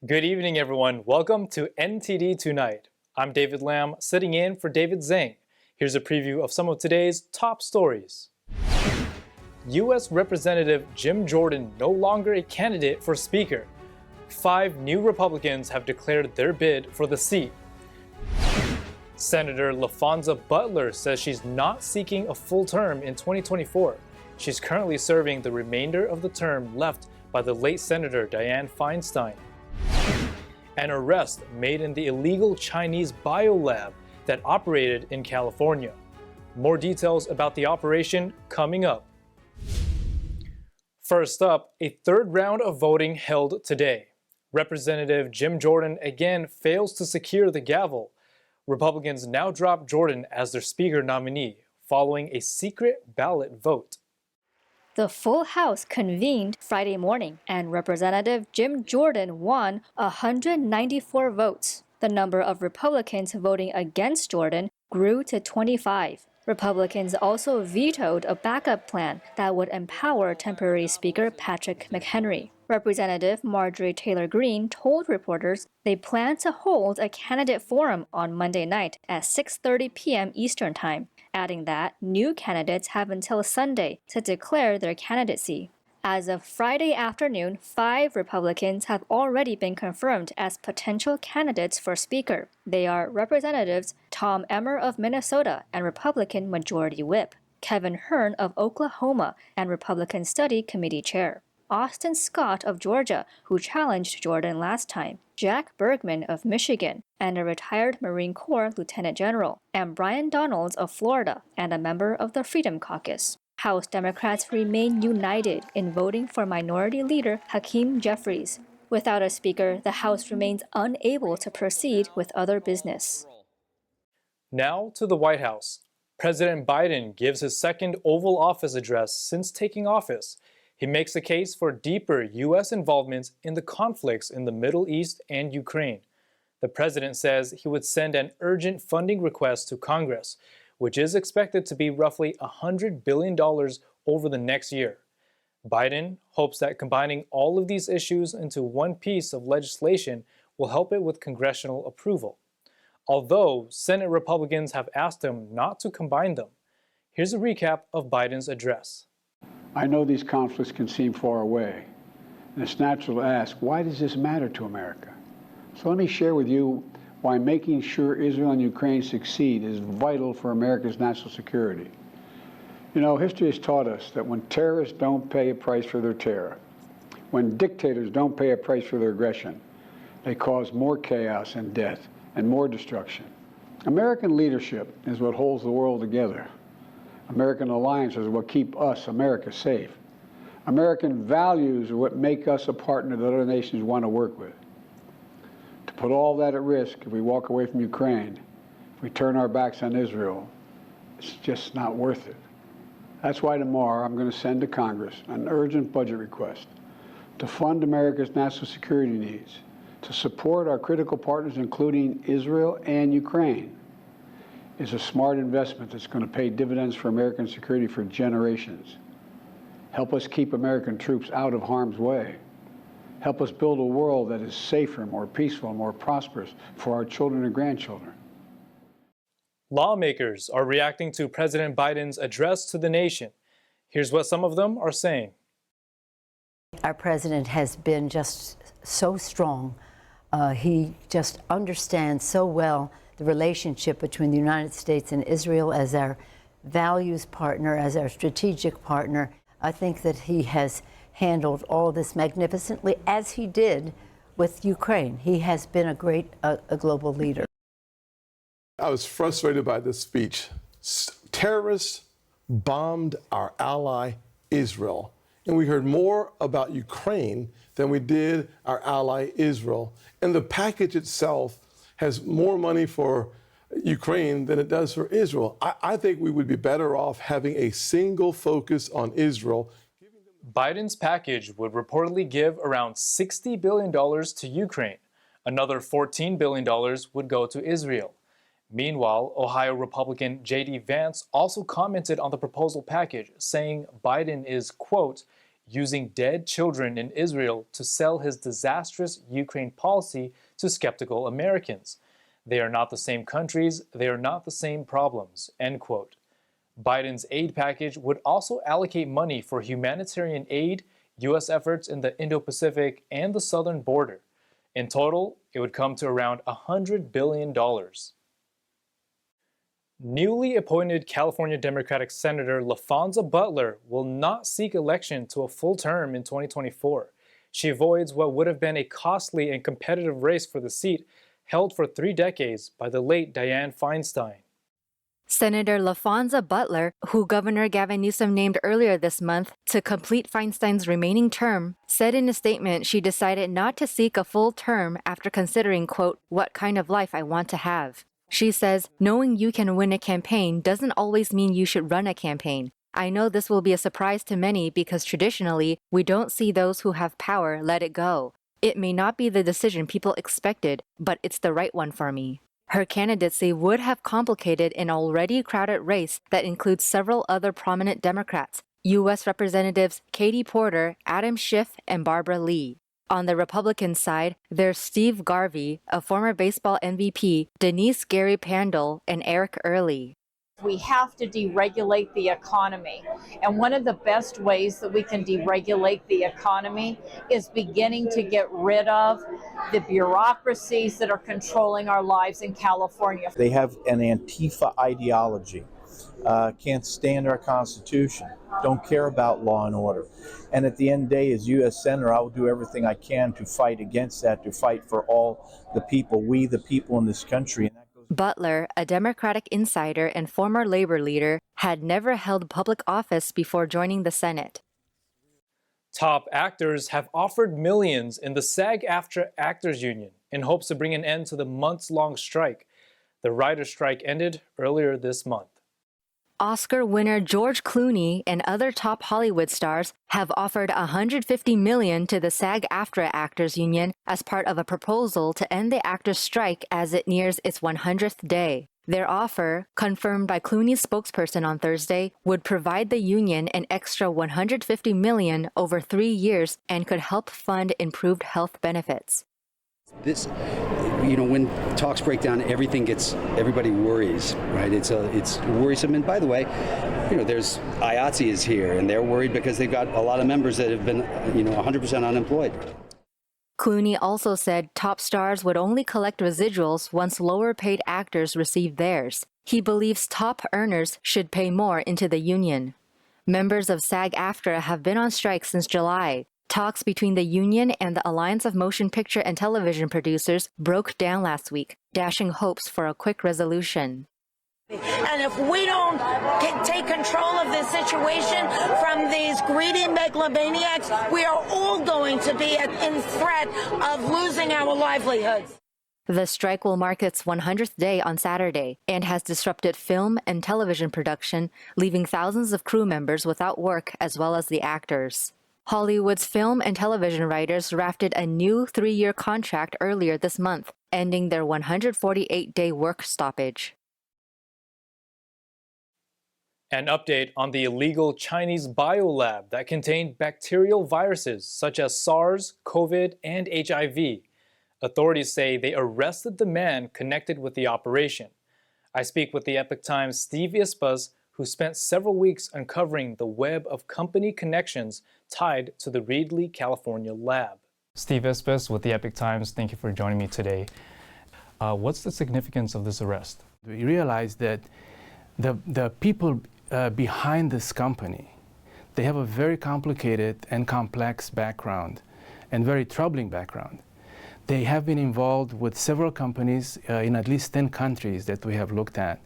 Good evening, everyone. Welcome to NTD Tonight. I'm David Lamb, sitting in for David Zhang. Here's a preview of some of today's top stories. U.S. Representative Jim Jordan no longer a candidate for Speaker. 5 new Republicans have declared their bid for the seat. Senator LaFonza Butler says she's not seeking a full term in 2024. She's currently serving the remainder of the term left by the late Senator Dianne Feinstein. An arrest made in the illegal Chinese biolab that operated in California. More details about the operation coming up. First up, a third round of voting held today. Representative Jim Jordan again fails to secure the gavel. Republicans now drop Jordan as their Speaker nominee, following a secret ballot vote. The full House convened Friday morning, and Representative Jim Jordan won 194 votes. The number of Republicans voting against Jordan grew to 25. Republicans also vetoed a backup plan that would empower temporary Speaker Patrick McHenry. Representative Marjorie Taylor Greene told reporters they plan to hold a candidate forum on Monday night at 6:30 p.m. Eastern Time, adding that new candidates have until Sunday to declare their candidacy. As of Friday afternoon, 5 Republicans have already been confirmed as potential candidates for Speaker. They are Representatives Tom Emmer of Minnesota and Republican Majority Whip, Kevin Hern of Oklahoma and Republican Study Committee Chair, Austin Scott of Georgia, who challenged Jordan last time, Jack Bergman of Michigan, and a retired Marine Corps Lieutenant General, and Brian Donalds of Florida, and a member of the Freedom Caucus. House Democrats remain united in voting for Minority Leader Hakeem Jeffries. Without a Speaker, the House remains unable to proceed with other business. Now to the White House. President Biden gives his second Oval Office address since taking office. He makes a case for deeper U.S. involvement in the conflicts in the Middle East and Ukraine. The president says he would send an urgent funding request to Congress, which is expected to be roughly $100 billion over the next year. Biden hopes that combining all of these issues into one piece of legislation will help it with congressional approval, although Senate Republicans have asked him not to combine them. Here's a recap of Biden's address. I know these conflicts can seem far away, and it's natural to ask, why does this matter to America? So let me share with you why making sure Israel and Ukraine succeed is vital for America's national security. You know, history has taught us that when terrorists don't pay a price for their terror, when dictators don't pay a price for their aggression, they cause more chaos and death and more destruction. American leadership is what holds the world together. American alliances are what keep us, America, safe. American values are what make us a partner that other nations want to work with. To put all that at risk, if we walk away from Ukraine, if we turn our backs on Israel, it's just not worth it. That's why tomorrow I'm going to send to Congress an urgent budget request to fund America's national security needs, to support our critical partners, including Israel and Ukraine. Is a smart investment that's going to pay dividends for American security for generations. Help us keep American troops out of harm's way. Help us build a world that is safer, more peaceful, more prosperous for our children and grandchildren. Lawmakers are reacting to President Biden's address to the nation. Here's what some of them are saying. Our president has been just so strong. He just understands so well the relationship between the United States and Israel as our values partner, as our strategic partner. I think that he has handled all of this magnificently, as he did with Ukraine. He has been a great global leader. I was frustrated by this speech. Terrorists bombed our ally Israel, and we heard more about Ukraine than we did our ally Israel. And the package itself has more money for Ukraine than it does for Israel. I think we would be better off having a single focus on Israel. Biden's package would reportedly give around $60 billion to Ukraine. Another $14 billion would go to Israel. Meanwhile, Ohio Republican J.D. Vance also commented on the proposal package, saying Biden is, quote, using dead children in Israel to sell his disastrous Ukraine policy to skeptical Americans. They are not the same countries, they are not the same problems, end quote. Biden's aid package would also allocate money for humanitarian aid, U.S. efforts in the Indo-Pacific and the southern border. In total, it would come to around $100 billion. Newly appointed California Democratic Senator LaFonza Butler will not seek election to a full term in 2024. She avoids what would have been a costly and competitive race for the seat held for 3 decades by the late Dianne Feinstein. Senator LaFonza Butler, who Governor Gavin Newsom named earlier this month to complete Feinstein's remaining term, said in a statement she decided not to seek a full term after considering, quote, what kind of life I want to have. She says, knowing you can win a campaign doesn't always mean you should run a campaign. I know this will be a surprise to many because traditionally, we don't see those who have power let it go. It may not be the decision people expected, but it's the right one for me. Her candidacy would have complicated an already crowded race that includes several other prominent Democrats, U.S. Representatives Katie Porter, Adam Schiff, and Barbara Lee. On the Republican side, there's Steve Garvey, a former baseball MVP, Denise Gary Pandel, and Eric Early. We have to deregulate the economy. And one of the best ways that we can deregulate the economy is beginning to get rid of the bureaucracies that are controlling our lives in California. They have an Antifa ideology, can't stand our Constitution, don't care about law and order. And at the end of the day, as U.S. Senator, I will do everything I can to fight against that, to fight for all the people, we the people in this country. Butler, a Democratic insider and former labor leader, had never held public office before joining the Senate. Top actors have offered millions in the SAG-AFTRA Actors Union in hopes to bring an end to the months-long strike. The writer's strike ended earlier this month. Oscar winner George Clooney and other top Hollywood stars have offered $150 million to the SAG-AFTRA Actors Union as part of a proposal to end the actors' strike as it nears its 100th day. Their offer, confirmed by Clooney's spokesperson on Thursday, would provide the union an extra $150 million over 3 years and could help fund improved health benefits. This, when talks break down, everybody worries, right? It's worrisome. And by the way, there's IATSE is here, and they're worried because they've got a lot of members that have been, 100% unemployed. Clooney also said top stars would only collect residuals once lower-paid actors receive theirs. He believes top earners should pay more into the union. Members of SAG-AFTRA have been on strike since July. Talks between the union and the Alliance of Motion Picture and Television Producers broke down last week, dashing hopes for a quick resolution. And if we don't take control of this situation from these greedy megalomaniacs, we are all going to be in threat of losing our livelihoods. The strike will mark its 100th day on Saturday and has disrupted film and television production, leaving thousands of crew members without work as well as the actors. Hollywood's film and television writers drafted a new 3-year contract earlier this month, ending their 148-day work stoppage. An update on the illegal Chinese biolab that contained bacterial viruses such as SARS, COVID, and HIV. Authorities say they arrested the man connected with the operation. I speak with the Epoch Times' Steve Ispas, who spent several weeks uncovering the web of company connections tied to the Reedley, California lab. Steve Ispas with the Epoch Times, thank you for joining me today. What's the significance of this arrest? We realized that the people behind this company, they have a very complicated and complex background and very troubling background. They have been involved with several companies in at least 10 countries that we have looked at,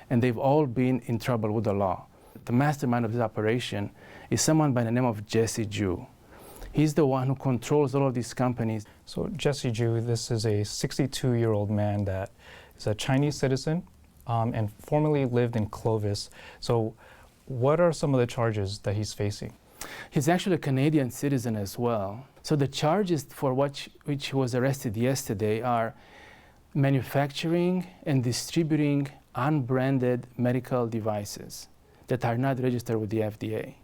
and they've all been in trouble with the law. The mastermind of this operation is someone by the name of Jesse Jew. He's the one who controls all of these companies. So Jesse Jew, this is a 62-year-old man that is a Chinese citizen and formerly lived in Clovis. So what are some of the charges that he's facing? He's actually a Canadian citizen as well. So the charges for which he was arrested yesterday are manufacturing and distributing unbranded medical devices that are not registered with the FDA.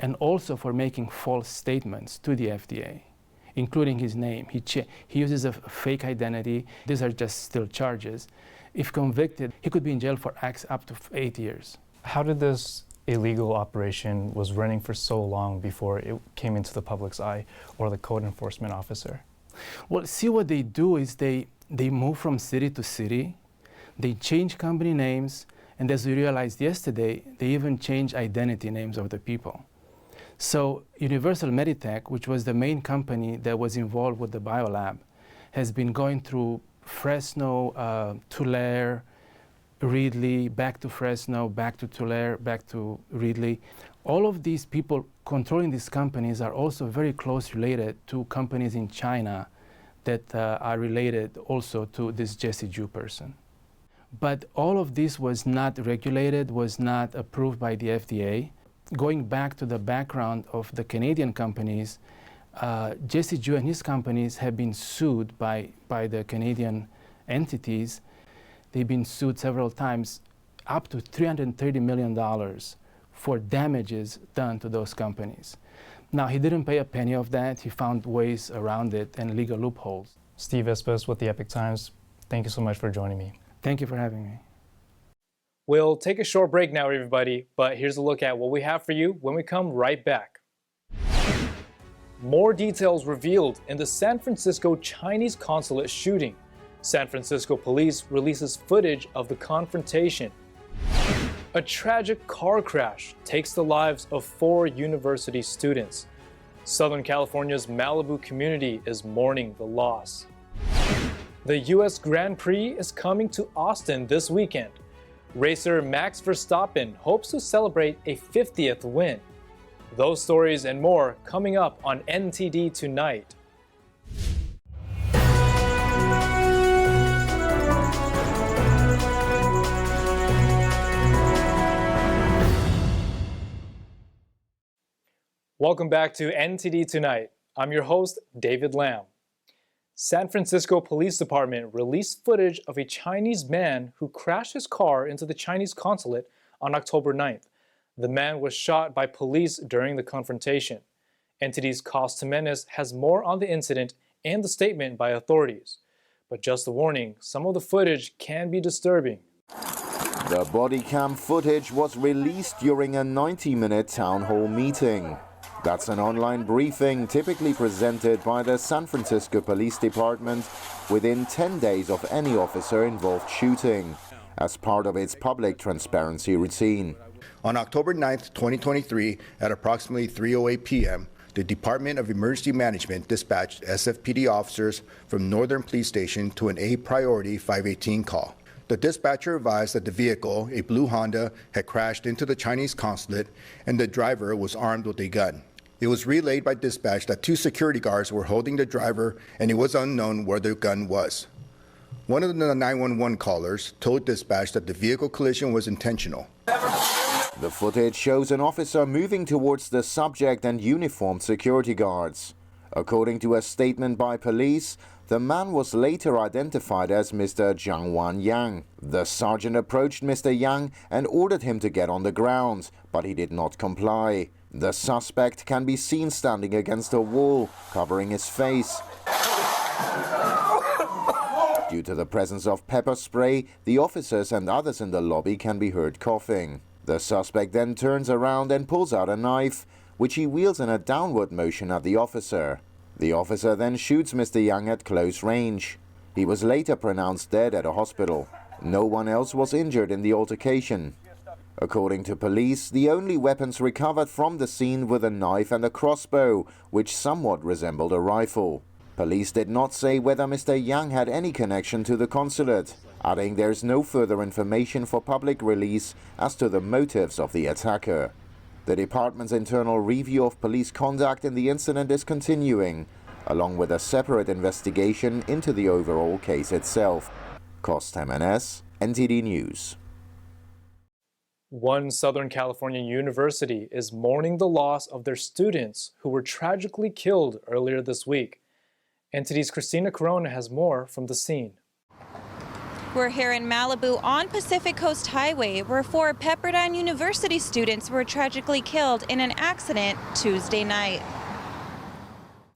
and also for making false statements to the FDA, including his name. He uses a fake identity. These are just still charges. If convicted, he could be in jail for up to 8 years. How did this illegal operation was running for so long before it came into the public's eye or the code enforcement officer? Well, see, what they do is they move from city to city. They change company names, and as we realized yesterday, they even change identity names of the people. So Universal Meditech, which was the main company that was involved with the biolab, has been going through Fresno, Tulare, Reedley, back to Fresno, back to Tulare, back to Reedley. All of these people controlling these companies are also very close related to companies in China that are related also to this Jesse Ju person. But all of this was not regulated, was not approved by the FDA. Going back to the background of the Canadian companies, Jesse Ju and his companies have been sued by the Canadian entities. They've been sued several times, up to $330 million for damages done to those companies. Now, he didn't pay a penny of that. He found ways around it and legal loopholes. Steve Espas with the Epic Times, thank you so much for joining me. Thank you for having me. We'll take a short break now, everybody, but here's a look at what we have for you when we come right back. More details revealed in the San Francisco Chinese consulate shooting. San Francisco police releases footage of the confrontation. A tragic car crash takes the lives of 4 university students. Southern California's Malibu community is mourning the loss. The U.S. Grand Prix is coming to Austin this weekend. Racer Max Verstappen hopes to celebrate a 50th win. Those stories and more coming up on NTD Tonight. Welcome back to NTD Tonight. I'm your host, David Lam. San Francisco Police Department released footage of a Chinese man who crashed his car into the Chinese consulate on October 9th. The man was shot by police during the confrontation. NTD's Cos Jimenez has more on the incident and the statement by authorities. But just a warning, some of the footage can be disturbing. The body cam footage was released during a 90-minute town hall meeting. That's an online briefing typically presented by the San Francisco Police Department within 10 days of any officer-involved shooting, as part of its public transparency routine. On October 9th, 2023, at approximately 3:08 p.m., the Department of Emergency Management dispatched SFPD officers from Northern Police Station to an A priority 518 call. The dispatcher advised that the vehicle, a blue Honda, had crashed into the Chinese consulate and the driver was armed with a gun. It was relayed by dispatch that 2 security guards were holding the driver and it was unknown where the gun was. One of the 911 callers told dispatch that the vehicle collision was intentional. The footage shows an officer moving towards the subject and uniformed security guards. According to a statement by police, the man was later identified as Mr. Jiangwan Yang. The sergeant approached Mr. Yang and ordered him to get on the ground, but he did not comply. The suspect can be seen standing against a wall, covering his face. Due to the presence of pepper spray, the officers and others in the lobby can be heard coughing. The suspect then turns around and pulls out a knife, which he wields in a downward motion at the officer. The officer then shoots Mr. Yang at close range. He was later pronounced dead at a hospital. No one else was injured in the altercation. According to police, the only weapons recovered from the scene were a knife and a crossbow, which somewhat resembled a rifle. Police did not say whether Mr. Yang had any connection to the consulate, adding there is no further information for public release as to the motives of the attacker. The department's internal review of police conduct in the incident is continuing, along with a separate investigation into the overall case itself. Cos Jimenez, NTD News. One Southern California university is mourning the loss of their students who were tragically killed earlier this week. NTD's Christina Corona has more from the scene. We're here in Malibu on Pacific Coast Highway, where 4 Pepperdine University students were tragically killed in an accident Tuesday night.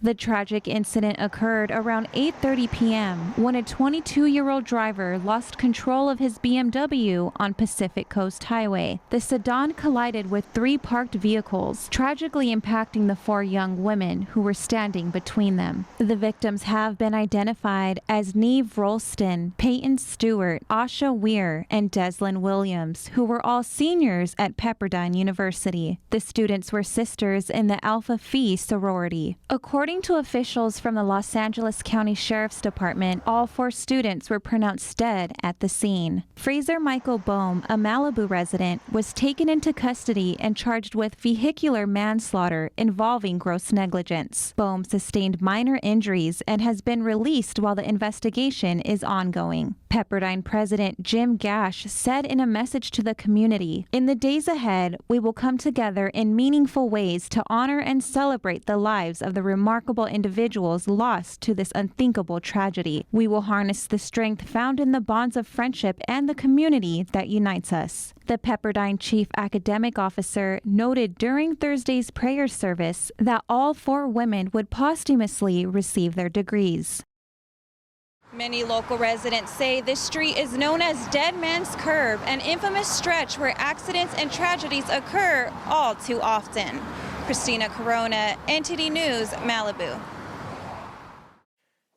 The tragic incident occurred around 8:30 p.m. when a 22-year-old driver lost control of his BMW on Pacific Coast Highway. The sedan collided with 3 parked vehicles, tragically impacting the 4 young women who were standing between them. The victims have been identified as Neve Rolston, Peyton Stewart, Asha Weir, and Deslyn Williams, who were all seniors at Pepperdine University. The students were sisters in the Alpha Phi sorority. According to officials from the Los Angeles County Sheriff's Department, all 4 students were pronounced dead at the scene. Fraser Michael Boehm, a Malibu resident, was taken into custody and charged with vehicular manslaughter involving gross negligence. Boehm sustained minor injuries and has been released while the investigation is ongoing. Pepperdine President Jim Gash said in a message to the community, "In the days ahead, we will come together in meaningful ways to honor and celebrate the lives of the remarkable individuals lost to this unthinkable tragedy. We will harness the strength found in the bonds of friendship and the community that unites us." The Pepperdine Chief Academic Officer noted during Thursday's prayer service that all 4 women would posthumously receive their degrees. Many local residents say this street is known as Dead Man's Curve, an infamous stretch where accidents and tragedies occur all too often. Christina Corona, NTD News, Malibu.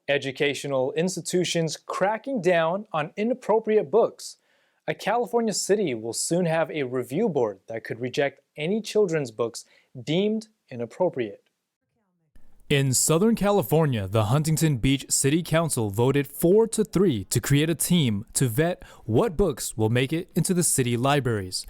Educational institutions cracking down on inappropriate books. A California city will soon have a review board that could reject any children's books deemed inappropriate. In Southern California, the Huntington Beach City Council voted 4-3 to create a team to vet what books will make it into the city libraries.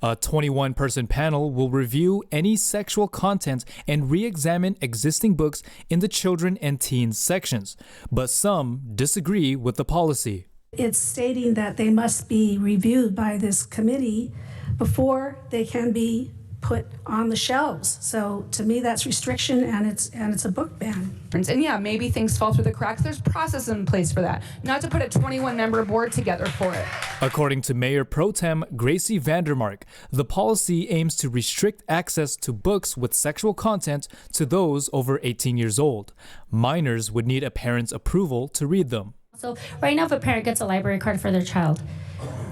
A 21-person panel will review any sexual content and re-examine existing books in the children and teens sections, but some disagree with the policy. It's stating that they must be reviewed by this committee before they can be put on the shelves. So to me, that's restriction, and it's a book ban. And yeah, maybe things fall through the cracks. There's process in place for that, not to put a 21-member board together for it. According to Mayor Pro Tem Gracie Vandermark, the policy aims to restrict access to books with sexual content to those over 18 years old. Minors would need a parent's approval to read them. So right now, if a parent gets a library card for their child,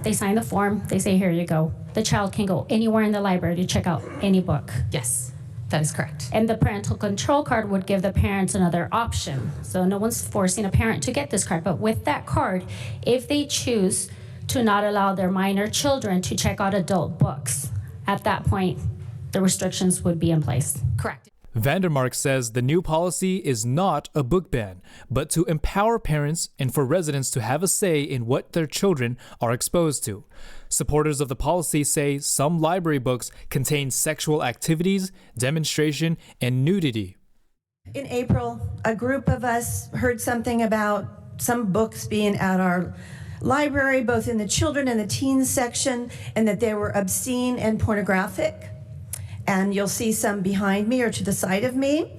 they sign the form, they say, here you go. The child can go anywhere in the library to check out any book. Yes, that is correct. And the parental control card would give the parents another option. So no one's forcing a parent to get this card, but with that card, if they choose to not allow their minor children to check out adult books, at that point, the restrictions would be in place. Correct. Vandermark says the new policy is not a book ban, but to empower parents and for residents to have a say in what their children are exposed to. Supporters of the policy say some library books contain sexual activities, demonstration, and nudity. In April, a group of us heard something about some books being at our library, both in the children and the teens section, and that they were obscene and pornographic. And you'll see some behind me or to the side of me.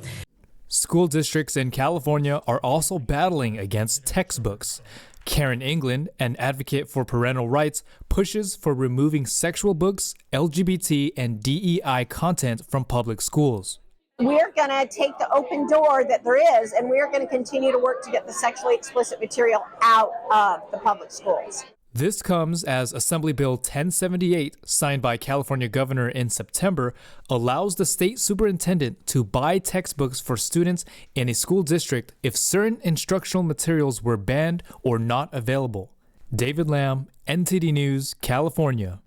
School districts in California are also battling against textbooks. Karen England, an advocate for parental rights, pushes for removing sexual books, LGBT, and DEI content from public schools. We're going to take the open door that there is, and we're going to continue to work to get the sexually explicit material out of the public schools. This comes as Assembly Bill 1078, signed by California Governor in September, allows the state superintendent to buy textbooks for students in a school district if certain instructional materials were banned or not available. David Lamb, NTD News, California.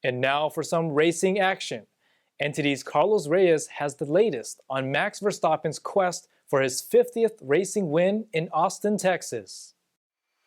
And now for some racing action. NTD's Carlos Reyes has the latest on Max Verstappen's quest for his 50th racing win in Austin, Texas.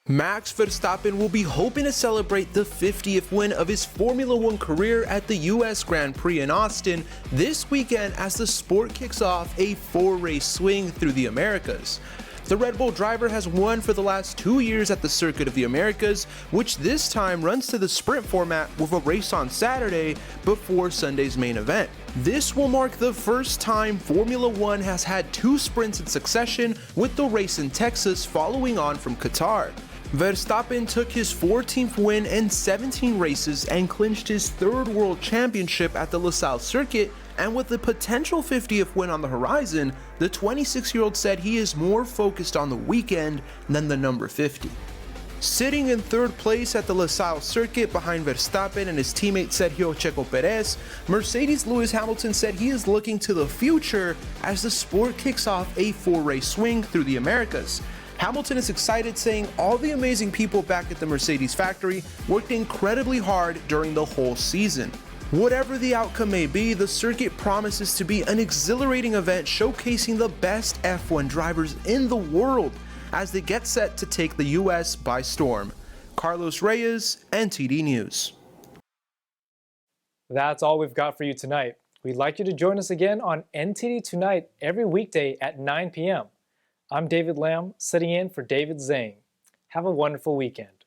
Max Verstappen will be hoping to celebrate the 50th win of his Formula One career at the U.S. Grand Prix in Austin this weekend as the sport kicks off a 4-race swing through the Americas. The Red Bull driver has won for the last 2 years at the Circuit of the Americas, which this time runs to the sprint format with a race on Saturday before Sunday's main event. This will mark the first time Formula One has had 2 sprints in succession, with the race in Texas following on from Qatar. Verstappen took his 14th win in 17 races and clinched his 3rd world championship at the LaSalle circuit, and with the potential 50th win on the horizon, the 26-year-old said he is more focused on the weekend than the number 50. Sitting in 3rd place at the LaSalle circuit behind Verstappen and his teammate Sergio Checo Perez, Mercedes' Lewis Hamilton said he is looking to the future as the sport kicks off a 4-race swing through the Americas. Hamilton is excited, saying all the amazing people back at the Mercedes factory worked incredibly hard during the whole season. Whatever the outcome may be, the circuit promises to be an exhilarating event showcasing the best F1 drivers in the world as they get set to take the US by storm. Carlos Reyes, NTD News. That's all we've got for you tonight. We'd like you to join us again on NTD Tonight every weekday at 9 p.m. I'm David Lamb, sitting in for David Zhang. Have a wonderful weekend.